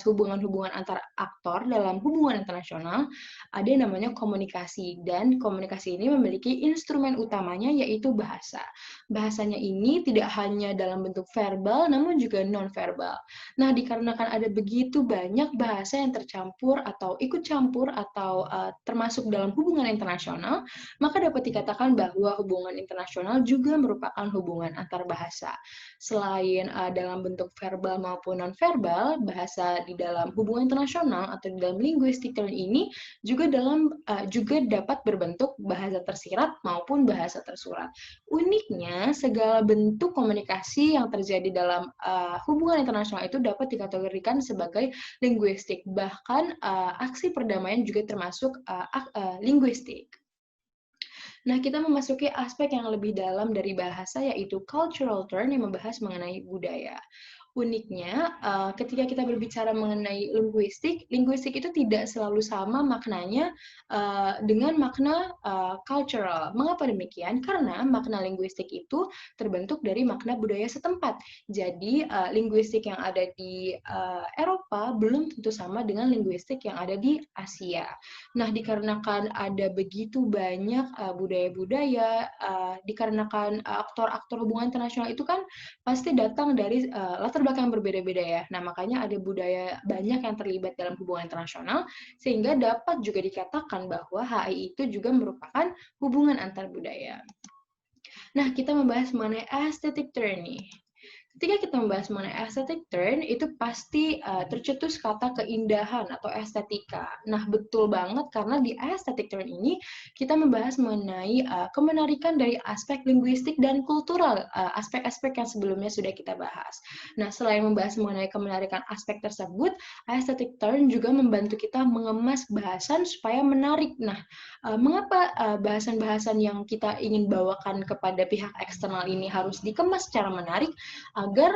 [SPEAKER 7] hubungan-hubungan antar aktor dalam hubungan internasional, ada yang namanya komunikasi, dan komunikasi ini memiliki instrumen utamanya yaitu bahasa. Bahasanya ini tidak hanya dalam bentuk verbal, namun juga non-verbal. Nah, dikarenakan ada begitu banyak bahasa yang tercampur atau ikut campur atau termasuk dalam hubungan internasional, maka dapat dikatakan bahwa hubungan internasional juga merupakan hubungan antar bahasa. Selain dalam bentuk verbal maupun non-verbal, bahasa di dalam hubungan internasional atau di dalam linguistic turn ini juga dapat berbentuk bahasa tersirat maupun bahasa tersurat. Uniknya, segala bentuk komunikasi yang terjadi dalam hubungan internasional itu dapat dikategorikan sebagai linguistik. Bahkan aksi perdamaian juga termasuk linguistik. Nah, kita memasuki aspek yang lebih dalam dari bahasa, yaitu cultural turn yang membahas mengenai budaya. Uniknya, ketika kita berbicara mengenai linguistik itu tidak selalu sama maknanya dengan makna cultural. Mengapa demikian? Karena makna linguistik itu terbentuk dari makna budaya setempat. Jadi, linguistik yang ada di Eropa belum tentu sama dengan linguistik yang ada di Asia. Nah, dikarenakan ada begitu banyak budaya-budaya, dikarenakan aktor-aktor hubungan internasional itu kan pasti datang dari latar belakang yang berbeda-beda ya. Nah, makanya ada budaya banyak yang terlibat dalam hubungan internasional, sehingga dapat juga dikatakan bahwa HI itu juga merupakan hubungan antar budaya. Nah, kita membahas mengenai aesthetic turn nih. Ketika kita membahas mengenai aesthetic turn, itu pasti tercetus kata keindahan atau estetika. Nah, betul banget karena di aesthetic turn ini kita membahas mengenai kemenarikan dari aspek linguistik dan kultural, aspek-aspek yang sebelumnya sudah kita bahas. Nah, selain membahas mengenai kemenarikan aspek tersebut, aesthetic turn juga membantu kita mengemas bahasan supaya menarik. Nah, mengapa bahasan-bahasan yang kita ingin bawakan kepada pihak eksternal ini harus dikemas secara menarik? Agar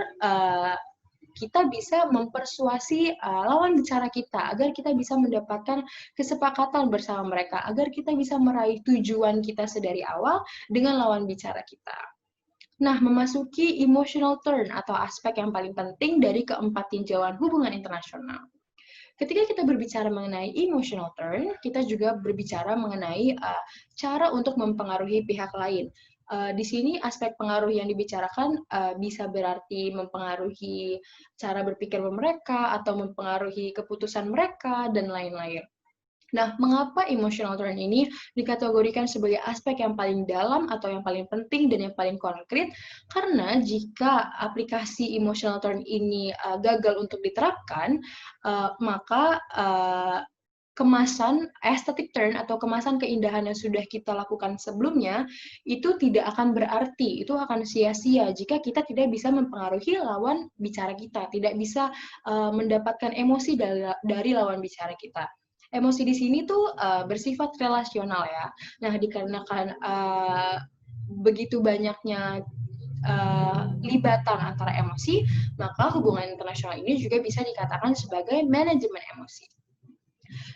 [SPEAKER 7] kita bisa mempersuasi lawan bicara kita, agar kita bisa mendapatkan kesepakatan bersama mereka, agar kita bisa meraih tujuan kita sedari awal dengan lawan bicara kita. Nah, memasuki emotional turn atau aspek yang paling penting dari keempat tinjauan hubungan internasional. Ketika kita berbicara mengenai emotional turn, kita juga berbicara mengenai cara untuk mempengaruhi pihak lain. Di sini aspek pengaruh yang dibicarakan bisa berarti mempengaruhi cara berpikir mereka atau mempengaruhi keputusan mereka dan lain-lain. Nah, mengapa emotional turn ini dikategorikan sebagai aspek yang paling dalam atau yang paling penting dan yang paling konkret? Karena jika aplikasi emotional turn ini gagal untuk diterapkan, maka kemasan aesthetic turn atau kemasan keindahan yang sudah kita lakukan sebelumnya itu tidak akan berarti, itu akan sia-sia jika kita tidak bisa mempengaruhi lawan bicara kita, tidak bisa mendapatkan emosi dari lawan bicara kita. Emosi di sini tuh bersifat relasional ya. Nah, dikarenakan begitu banyaknya libatan antara emosi, maka hubungan internasional ini juga bisa dikatakan sebagai manajemen emosi.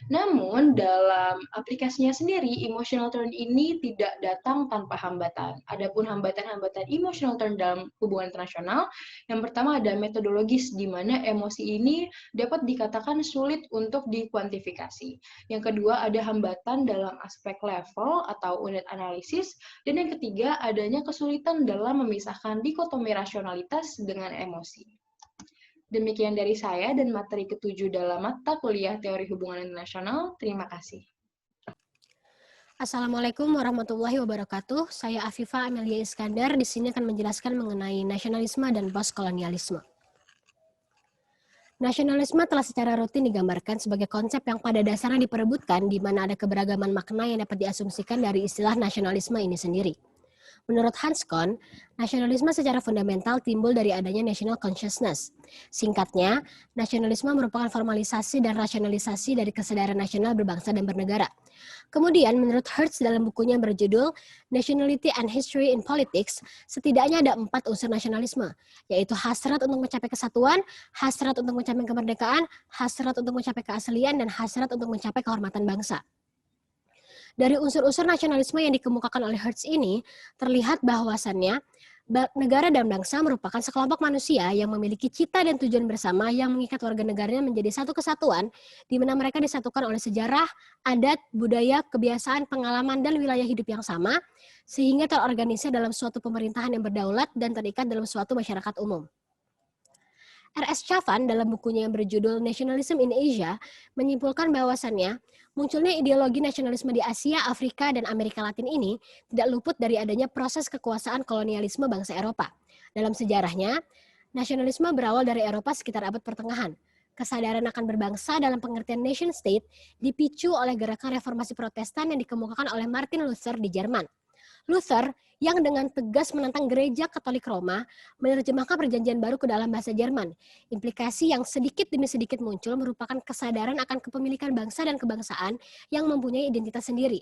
[SPEAKER 7] Namun, dalam aplikasinya sendiri, emotional turn ini tidak datang tanpa hambatan. Adapun hambatan-hambatan emotional turn dalam hubungan internasional, yang pertama ada metodologis, di mana emosi ini dapat dikatakan sulit untuk dikuantifikasi. Yang kedua, ada hambatan dalam aspek level atau unit analisis. Dan yang ketiga, adanya kesulitan dalam memisahkan dikotomi rasionalitas dengan emosi. Demikian dari saya dan materi ke-7 dalam mata kuliah Teori Hubungan Internasional. Terima kasih.
[SPEAKER 8] Assalamualaikum warahmatullahi wabarakatuh. Saya Afifah Amelia Iskandar. Di sini akan menjelaskan mengenai nasionalisme dan postkolonialisme. Nasionalisme telah secara rutin digambarkan sebagai konsep yang pada dasarnya diperebutkan di mana ada keberagaman makna yang dapat diasumsikan dari istilah nasionalisme ini sendiri. Menurut Hans Kohn, nasionalisme secara fundamental timbul dari adanya national consciousness. Singkatnya, nasionalisme merupakan formalisasi dan rasionalisasi dari kesadaran nasional berbangsa dan bernegara. Kemudian, menurut Hertz dalam bukunya berjudul Nationality and History in Politics, setidaknya ada 4 unsur nasionalisme, yaitu hasrat untuk mencapai kesatuan, hasrat untuk mencapai kemerdekaan, hasrat untuk mencapai keaslian, dan hasrat untuk mencapai kehormatan bangsa. Dari unsur-unsur nasionalisme yang dikemukakan oleh Hertz ini, terlihat bahwasannya negara dan bangsa merupakan sekelompok manusia yang memiliki cita dan tujuan bersama yang mengikat warga negaranya menjadi satu kesatuan, di mana mereka disatukan oleh sejarah, adat, budaya, kebiasaan, pengalaman, dan wilayah hidup yang sama, sehingga terorganisir dalam suatu pemerintahan yang berdaulat dan terikat dalam suatu masyarakat umum. R.S. Chavan dalam bukunya yang berjudul Nationalism in Asia menyimpulkan bahwasannya munculnya ideologi nasionalisme di Asia, Afrika, dan Amerika Latin ini tidak luput dari adanya proses kekuasaan kolonialisme bangsa Eropa. Dalam sejarahnya, nasionalisme berawal dari Eropa sekitar abad pertengahan. Kesadaran akan berbangsa dalam pengertian nation state dipicu oleh gerakan reformasi Protestan yang dikemukakan oleh Martin Luther di Jerman. Luther yang dengan tegas menentang gereja Katolik Roma menerjemahkan perjanjian baru ke dalam bahasa Jerman. Implikasi yang sedikit demi sedikit muncul merupakan kesadaran akan kepemilikan bangsa dan kebangsaan yang mempunyai identitas sendiri.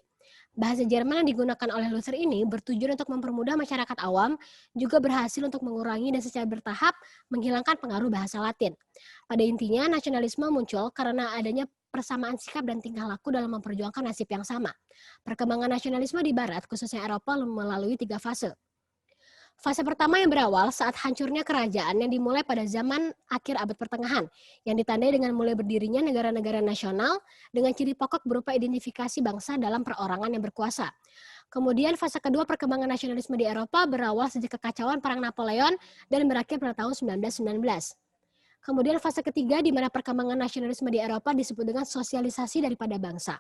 [SPEAKER 8] Bahasa Jerman yang digunakan oleh Luther ini bertujuan untuk mempermudah masyarakat awam, juga berhasil untuk mengurangi dan secara bertahap menghilangkan pengaruh bahasa Latin. Pada intinya, nasionalisme muncul karena adanya persamaan sikap dan tingkah laku dalam memperjuangkan nasib yang sama. Perkembangan nasionalisme di Barat, khususnya Eropa, melalui 3 fase. Fase pertama yang berawal saat hancurnya kerajaan yang dimulai pada zaman akhir abad pertengahan, yang ditandai dengan mulai berdirinya negara-negara nasional dengan ciri pokok berupa identifikasi bangsa dalam perorangan yang berkuasa. Kemudian fase kedua perkembangan nasionalisme di Eropa berawal sejak kekacauan Perang Napoleon dan berakhir pada tahun 1919. Kemudian fase ketiga di mana perkembangan nasionalisme di Eropa disebut dengan sosialisasi daripada bangsa.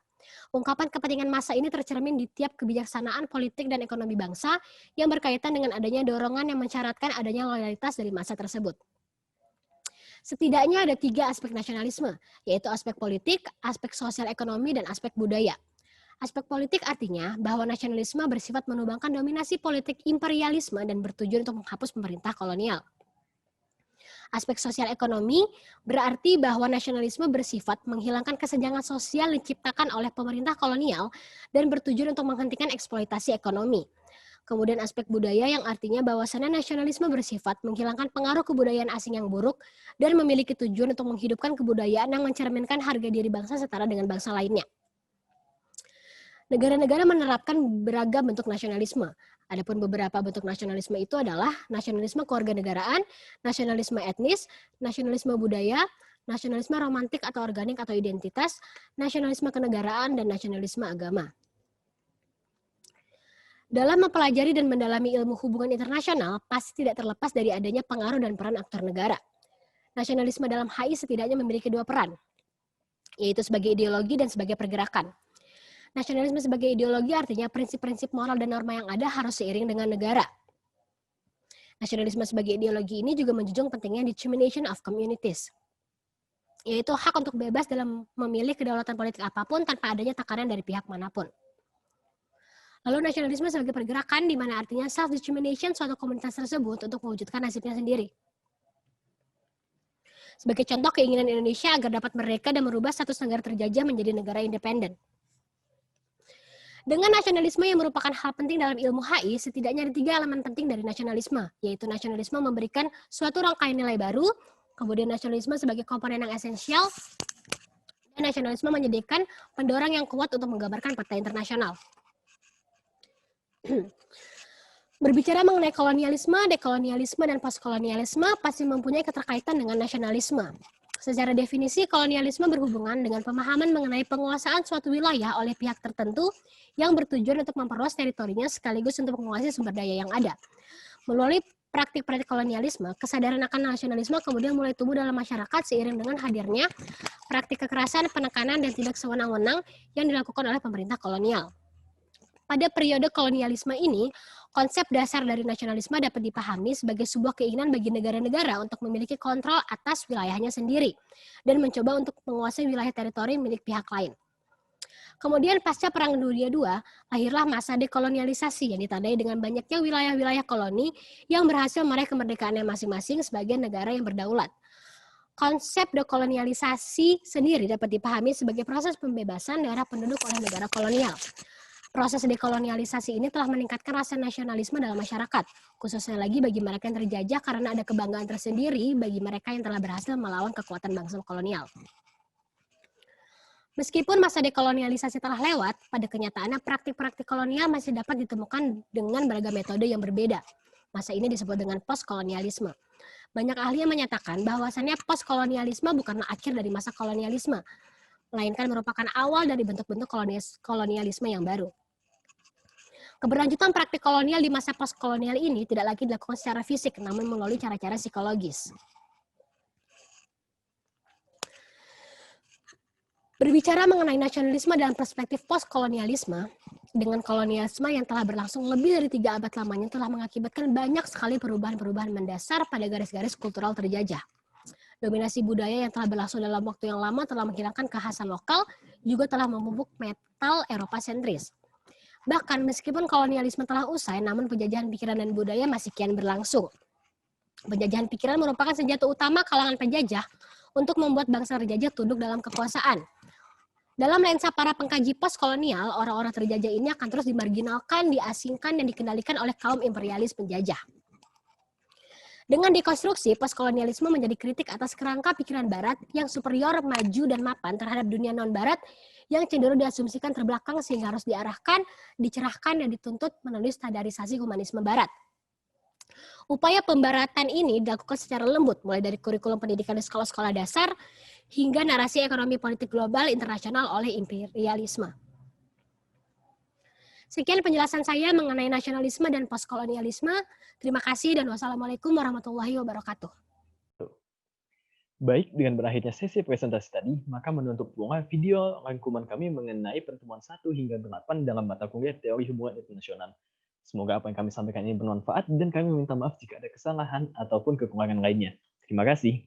[SPEAKER 8] Ungkapan kepentingan massa ini tercermin di tiap kebijaksanaan politik dan ekonomi bangsa yang berkaitan dengan adanya dorongan yang mensyaratkan adanya loyalitas dari massa tersebut. Setidaknya ada 3 aspek nasionalisme, yaitu aspek politik, aspek sosial ekonomi, dan aspek budaya. Aspek politik artinya bahwa nasionalisme bersifat menumbangkan dominasi politik imperialisme dan bertujuan untuk menghapus pemerintah kolonial. Aspek sosial ekonomi berarti bahwa nasionalisme bersifat menghilangkan kesenjangan sosial yang diciptakan oleh pemerintah kolonial dan bertujuan untuk menghentikan eksploitasi ekonomi. Kemudian aspek budaya yang artinya bahwasannya nasionalisme bersifat menghilangkan pengaruh kebudayaan asing yang buruk dan memiliki tujuan untuk menghidupkan kebudayaan yang mencerminkan harga diri bangsa setara dengan bangsa lainnya. Negara-negara menerapkan beragam bentuk nasionalisme. Adapun beberapa bentuk nasionalisme itu adalah nasionalisme kewarganegaraan, nasionalisme etnis, nasionalisme budaya, nasionalisme romantik atau organik atau identitas, nasionalisme kenegaraan, dan nasionalisme agama. Dalam mempelajari dan mendalami ilmu hubungan internasional, pasti tidak terlepas dari adanya pengaruh dan peran aktor negara. Nasionalisme dalam HI setidaknya memiliki 2 peran. yaitu sebagai ideologi dan sebagai pergerakan. Nasionalisme sebagai ideologi artinya prinsip-prinsip moral dan norma yang ada harus seiring dengan negara. Nasionalisme sebagai ideologi ini juga menjunjung pentingnya determination of communities, yaitu hak untuk bebas dalam memilih kedaulatan politik apapun tanpa adanya tekanan dari pihak manapun. Lalu nasionalisme sebagai pergerakan, di mana artinya self-determination suatu komunitas tersebut untuk mewujudkan nasibnya sendiri. Sebagai contoh keinginan Indonesia agar dapat merdeka dan merubah status negara terjajah menjadi negara independen. Dengan nasionalisme yang merupakan hal penting dalam ilmu HI, setidaknya ada 3 elemen penting dari nasionalisme, yaitu nasionalisme memberikan suatu rangkaian nilai baru, kemudian nasionalisme sebagai komponen yang esensial, dan nasionalisme menyediakan pendorong yang kuat untuk menggambarkan peta internasional. Berbicara mengenai kolonialisme, dekolonialisme, dan postkolonialisme pasti mempunyai keterkaitan dengan nasionalisme. Secara definisi, kolonialisme berhubungan dengan pemahaman mengenai penguasaan suatu wilayah oleh pihak tertentu yang bertujuan untuk memperluas teritorinya sekaligus untuk menguasai sumber daya yang ada. Melalui praktik-praktik kolonialisme, kesadaran akan nasionalisme kemudian mulai tumbuh dalam masyarakat seiring dengan hadirnya praktik kekerasan, penekanan, dan tidak sewenang-wenang yang dilakukan oleh pemerintah kolonial. Pada periode kolonialisme ini, konsep dasar dari nasionalisme dapat dipahami sebagai sebuah keinginan bagi negara-negara untuk memiliki kontrol atas wilayahnya sendiri dan mencoba untuk menguasai wilayah teritori milik pihak lain. Kemudian pasca Perang Dunia II, lahirlah masa dekolonialisasi yang ditandai dengan banyaknya wilayah-wilayah koloni yang berhasil meraih kemerdekaannya masing-masing sebagai negara yang berdaulat. Konsep dekolonialisasi sendiri dapat dipahami sebagai proses pembebasan daerah penduduk oleh negara kolonial. Proses dekolonialisasi ini telah meningkatkan rasa nasionalisme dalam masyarakat, khususnya lagi bagi mereka yang terjajah karena ada kebanggaan tersendiri bagi mereka yang telah berhasil melawan kekuatan bangsa kolonial. Meskipun masa dekolonialisasi telah lewat, pada kenyataannya praktik-praktik kolonial masih dapat ditemukan dengan beragam metode yang berbeda. Masa ini disebut dengan postkolonialisme. Banyak ahli yang menyatakan bahwasannya postkolonialisme bukanlah akhir dari masa kolonialisme, melainkan merupakan awal dari bentuk-bentuk kolonialisme yang baru. Keberlanjutan praktik kolonial di masa postkolonial ini tidak lagi dilakukan secara fisik, namun melalui cara-cara psikologis. Berbicara mengenai nasionalisme dalam perspektif postkolonialisme, dengan kolonialisme yang telah berlangsung lebih dari 3 abad lamanya telah mengakibatkan banyak sekali perubahan-perubahan mendasar pada garis-garis kultural terjajah. Dominasi budaya yang telah berlangsung dalam waktu yang lama telah menghilangkan kekhasan lokal, juga telah memupuk metal Eropa sentris. Bahkan meskipun kolonialisme telah usai, namun penjajahan pikiran dan budaya masih kian berlangsung. Penjajahan pikiran merupakan senjata utama kalangan penjajah untuk membuat bangsa terjajah tunduk dalam kekuasaan. Dalam lensa para pengkaji postkolonial, orang-orang terjajah ini akan terus dimarginalkan, diasingkan, dan dikendalikan oleh kaum imperialis penjajah. Dengan dekonstruksi, postkolonialisme menjadi kritik atas kerangka pikiran Barat yang superior, maju, dan mapan terhadap dunia non-Barat yang cenderung diasumsikan terbelakang sehingga harus diarahkan, dicerahkan, dan dituntut melalui standarisasi humanisme Barat. Upaya pembaratan ini dilakukan secara lembut, mulai dari kurikulum pendidikan di sekolah-sekolah dasar hingga narasi ekonomi politik global internasional oleh imperialisme. Sekian penjelasan saya mengenai nasionalisme dan postkolonialisme. Terima kasih dan wassalamualaikum warahmatullahi wabarakatuh.
[SPEAKER 5] Baik, dengan berakhirnya sesi presentasi tadi, maka menutup pula video rangkuman kami mengenai pertemuan 1 hingga 8 dalam mata kuliah Teori Hubungan Internasional. Semoga apa yang kami sampaikan ini bermanfaat dan kami minta maaf jika ada kesalahan ataupun kekurangan lainnya. Terima kasih.